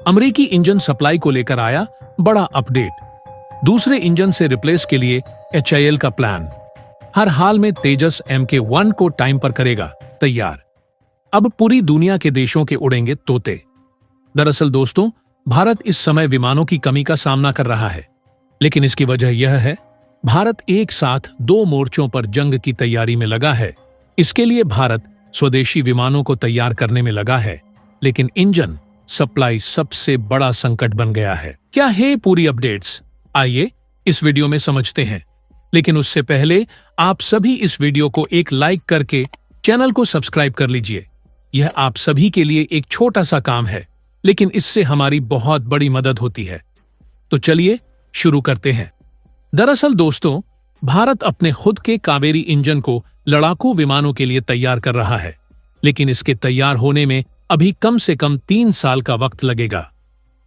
अमेरिकी engine supply को लेकर आया बड़ा अपडेट। दूसरे इंजन से रिप्लेस के लिए HAL का प्लान। हर हाल में तेजस Mk1 को टाइम पर करेगा तैयार। अब पूरी दुनिया के देशों के उड़ेंगे तोते। दरअसल दोस्तों, भारत इस समय विमानों की कमी का सामना कर रहा है, लेकिन इसकी वजह यह है भारत एक साथ 2 मोर्चों पर जंग की तैयारी में लगा है। इसके लिए भारत स्वदेशी विमानों को तैयार करने में लगा है, लेकिन इंजन सप्लाई सबसे बड़ा संकट बन गया है। क्या है पूरी अपडेट्स? आइए इस वीडियो में समझते हैं, लेकिन उससे पहले आप सभी इस वीडियो को एक लाइक करके चैनल को सब्सक्राइब कर लीजिए। यह आप सभी के लिए एक छोटा सा काम है, लेकिन इससे हमारी बहुत बड़ी मदद होती है। तो चलिए शुरू करते हैं। दरअसल दोस्तों, भारत अपने खुद के कावेरी इंजन को लड़ाकू विमानों के लिए तैयार कर रहा है, लेकिन इसके तैयार होने में अभी कम से कम 3 साल का वक्त लगेगा।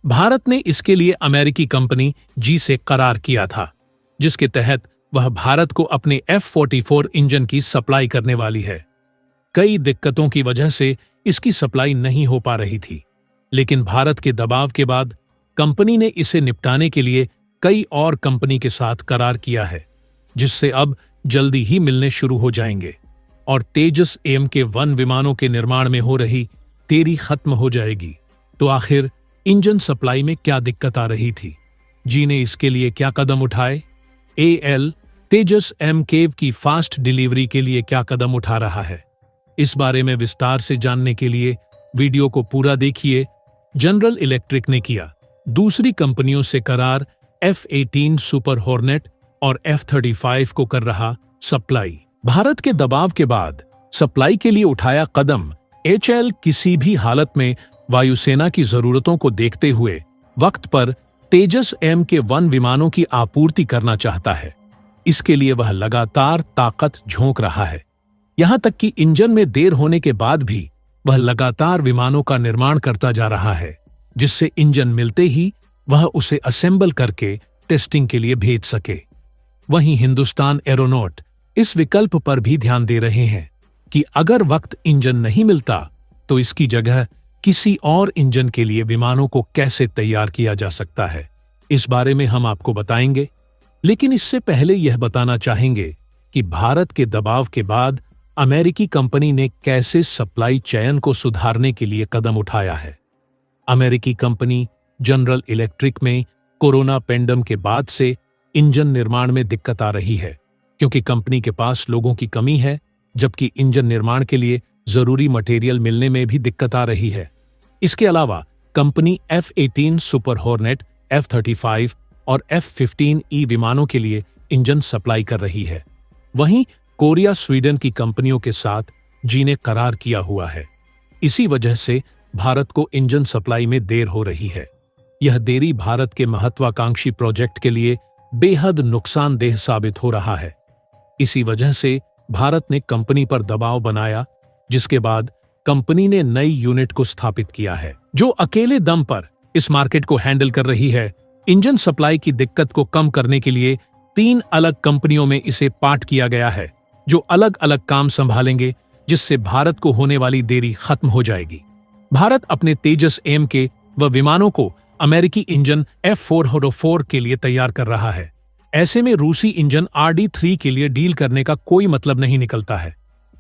भारत ने इसके लिए अमेरिकी कंपनी जी से करार किया था, जिसके तहत वह भारत को अपने F-44 इंजन की सप्लाई करने वाली है। कई दिक्कतों की वजह से इसकी सप्लाई नहीं हो पा रही थी, लेकिन भारत के दबाव के बाद कंपनी ने इसे निपटाने के लिए कई और कंपनी के साथ करार किया है, जिससे अब जल्दी ही मिलने शुरू हो जाएंगे और तेजस Mk1 विमानों के निर्माण में हो रही देरी खत्म हो जाएगी। तो आखिर इंजन सप्लाई में क्या दिक्कत आ रही थी? जी ने इसके लिए क्या कदम उठाए? AL तेजस Mk की फास्ट डिलीवरी के लिए क्या कदम उठा रहा है? इस बारे में विस्तार से जानने के लिए वीडियो को पूरा देखिए। जनरल इलेक्ट्रिक ने किया दूसरी कंपनियों से करार, F-18 सुपर हॉर्नेट और F-35 को कर रहा सप्लाई। भारत के दबाव के बाद सप्लाई के लिए उठाया कदम। HAL किसी भी हालत में वायुसेना की जरूरतों को देखते हुए वक्त पर तेजस Mk1 विमानों की आपूर्ति करना चाहता है। इसके लिए वह लगातार ताकत झोंक रहा है। यहां तक कि इंजन में देर होने के बाद भी वह लगातार विमानों का निर्माण करता जा रहा है, जिससे इंजन मिलते ही वह उसे असेंबल करके टेस्टिंग के लिए भेज सके। वहीं हिंदुस्तान एरोनॉट इस विकल्प पर भी ध्यान दे रहे हैं कि अगर वक्त इंजन नहीं मिलता तो इसकी जगह किसी और इंजन के लिए विमानों को कैसे तैयार किया जा सकता है। इस बारे में हम आपको बताएंगे, लेकिन इससे पहले यह बताना चाहेंगे कि भारत के दबाव के बाद अमेरिकी कंपनी ने कैसे सप्लाई चेन को सुधारने के लिए कदम उठाया है। अमेरिकी कंपनी जनरल इलेक्ट्रिक में कोरोना पेंडेमिक के बाद से इंजन निर्माण में दिक्कत आ रही है, क्योंकि कंपनी के पास लोगों की कमी है, जबकि इंजन निर्माण के लिए जरूरी मटेरियल मिलने में भी दिक्कत आ रही है। इसके अलावा company F-18 super hornet, F-35 और F-15E विमानों के लिए इंजन सप्लाई कर रही है। वहीं कोरिया, स्वीडन की कंपनियों के साथ जी ने करार किया हुआ है। इसी वजह से भारत को इंजन सप्लाई में देर हो रही है। यह देरी भारत के महत्वाकांक्षी प्रोजेक्ट के लिए बेहद नुकसानदेह साबित हो रहा है। इसी वजह से भारत ने कंपनी पर दबाव बनाया, जिसके बाद कंपनी ने नई यूनिट को स्थापित किया है, जो अकेले दम पर इस मार्केट को हैंडल कर रही है। इंजन सप्लाई की दिक्कत को कम करने के लिए 3 अलग कंपनियों में इसे पार्ट किया गया है, जो अलग अलग काम संभालेंगे, जिससे भारत को होने वाली देरी खत्म हो जाएगी। भारत अपने तेजस Mk व विमानों को अमेरिकी इंजन F-404 के लिए तैयार कर रहा है। ऐसे में रूसी इंजन RD-3 के लिए डील करने का कोई मतलब नहीं निकलता है।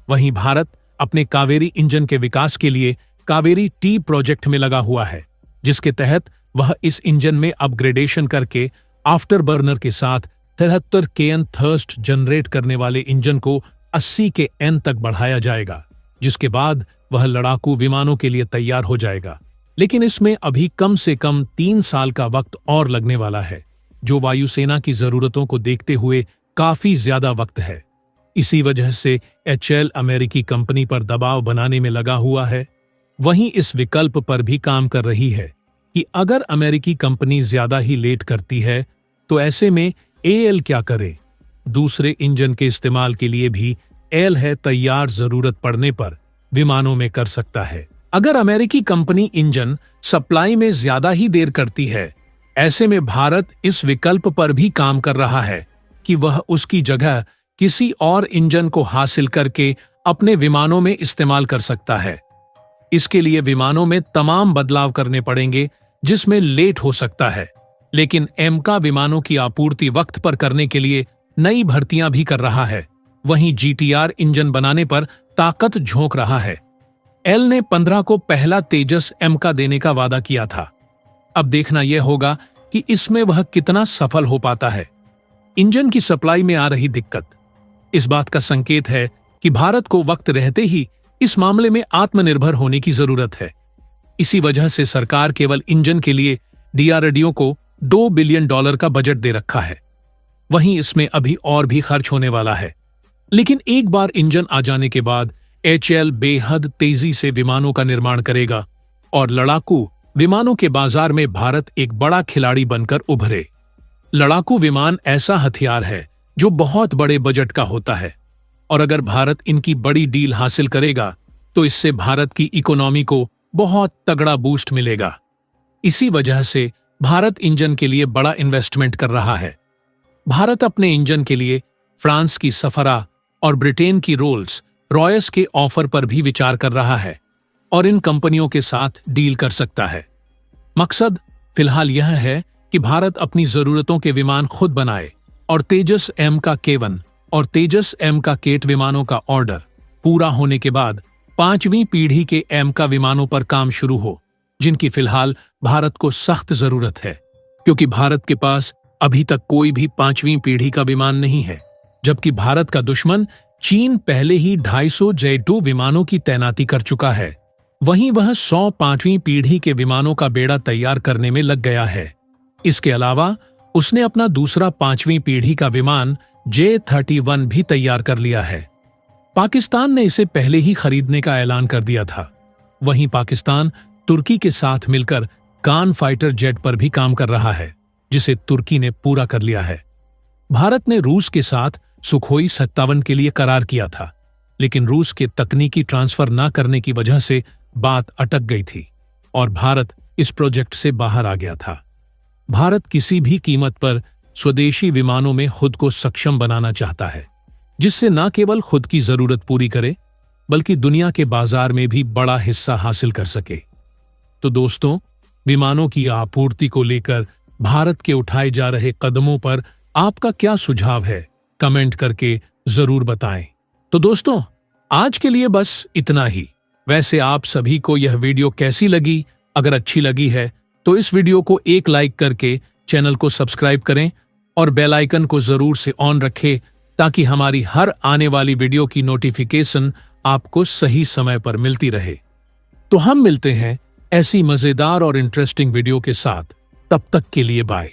वहीं भारत अपने कावेरी इंजन के विकास के लिए कावेरी T प्रोजेक्ट में लगा हुआ है, जिसके तहत वह इस इंजन में अपग्रेडेशन करके आफ्टर बर्नर के साथ 73 kN थर्स्ट जनरेट करने वाले इंजन को 80 kN तक बढ़ाया जाएगा, जिसके बाद वह लड़ाकू विमानों के लिए तैयार हो जाएगा। लेकिन इसमें अभी कम से कम 3 साल का वक्त और लगने वाला है, जो वायुसेना की जरूरतों को देखते हुए काफी ज्यादा वक्त है। इसी वजह से HAL अमेरिकी कंपनी पर दबाव बनाने में लगा हुआ है। वहीं इस विकल्प पर भी काम कर रही है कि अगर अमेरिकी कंपनी ज्यादा ही लेट करती है तो ऐसे में AL क्या करे। दूसरे इंजन के इस्तेमाल के लिए भी AL है तैयार, जरूरत पड़ने पर विमानों में कर सकता है। अगर अमेरिकी कंपनी इंजन सप्लाई में ज्यादा ही देर करती है, ऐसे में भारत इस विकल्प पर भी काम कर रहा है कि वह उसकी जगह किसी और इंजन को हासिल करके अपने विमानों में इस्तेमाल कर सकता है। इसके लिए विमानों में तमाम बदलाव करने पड़ेंगे, जिसमें लेट हो सकता है, लेकिन एमका विमानों की आपूर्ति वक्त पर करने के लिए नई भर्तियां भी कर रहा है। वहीं जीटीआर इंजन बनाने पर ताकत झोंक रहा है। एल ने 15 को पहला तेजस एमका देने का वादा किया था। अब देखना यह होगा कि इसमें वह कितना सफल हो पाता है। इंजन की सप्लाई में आ रही दिक्कत इस बात का संकेत है कि भारत को वक्त रहते ही इस मामले में आत्मनिर्भर होने की जरूरत है। इसी वजह से सरकार केवल इंजन के लिए डीआरडीओ को $2 बिलियन का बजट दे रखा है। वहीं इसमें अभी और भी खर्च होने वाला है। लेकिन एक बार इंजन आ जाने के बाद एचएएल बेहद तेजी से विमानों का निर्माण करेगा और लड़ाकू विमानों के बाजार में भारत एक बड़ा खिलाड़ी बनकर उभरे। लड़ाकू विमान ऐसा हथियार है जो बहुत बड़े बजट का होता है, और अगर भारत इनकी बड़ी डील हासिल करेगा तो इससे भारत की इकोनॉमी को बहुत तगड़ा बूस्ट मिलेगा। इसी वजह से भारत इंजन के लिए बड़ा इन्वेस्टमेंट कर रहा है। भारत अपने इंजन के लिए फ्रांस की सफरा और ब्रिटेन की रोल्स रॉयस के ऑफर पर भी विचार कर रहा है और इन कंपनियों के साथ डील कर सकता है। मकसद फिलहाल यह है कि भारत अपनी जरूरतों के विमान खुद बनाए और तेजस एमका K1 और तेजस एमका K8 विमानों का ऑर्डर पूरा होने के बाद 5वीं पीढ़ी के एमका विमानों पर काम शुरू हो, जिनकी फिलहाल भारत को सख्त जरूरत है, क्योंकि भारत के पास अभी तक कोई भी 5वीं पीढ़ी का विमान नहीं है, जबकि भारत का दुश्मन चीन पहले ही 250 J2 विमानों की तैनाती कर चुका है। वहीं वह 100 5वीं पीढ़ी के विमानों का बेड़ा तैयार करने में लग गया है। इसके अलावा उसने अपना दूसरा 5वीं पीढ़ी का विमान J31 भी तैयार कर लिया है। पाकिस्तान ने इसे पहले ही खरीदने का ऐलान कर दिया था। वहीं पाकिस्तान तुर्की के साथ मिलकर कान फाइटर जेट पर भी काम कर रहा है, जिसे तुर्की ने पूरा कर लिया है। भारत ने रूस के साथ सुखोई 57 के लिए करार किया था, लेकिन रूस के तकनीकी ट्रांसफर न करने की वजह से बात अटक गई थी और भारत इस प्रोजेक्ट से बाहर आ गया था। भारत किसी भी कीमत पर स्वदेशी विमानों में खुद को सक्षम बनाना चाहता है, जिससे न केवल खुद की जरूरत पूरी करे बल्कि दुनिया के बाजार में भी बड़ा हिस्सा हासिल कर सके। तो दोस्तों, विमानों की आपूर्ति को लेकर भारत के उठाए जा रहे कदमों पर आपका क्या सुझाव है, कमेंट करके जरूर बताएं। तो दोस्तों, आज के लिए बस इतना ही। वैसे आप सभी को यह वीडियो कैसी लगी? अगर अच्छी लगी है तो इस वीडियो को एक लाइक करके चैनल को सब्सक्राइब करें और बेल आइकन को जरूर से ऑन रखें, ताकि हमारी हर आने वाली वीडियो की नोटिफिकेशन आपको सही समय पर मिलती रहे। तो हम मिलते हैं ऐसी मजेदार और इंटरेस्टिंग वीडियो के साथ। तब तक के लिए बाय।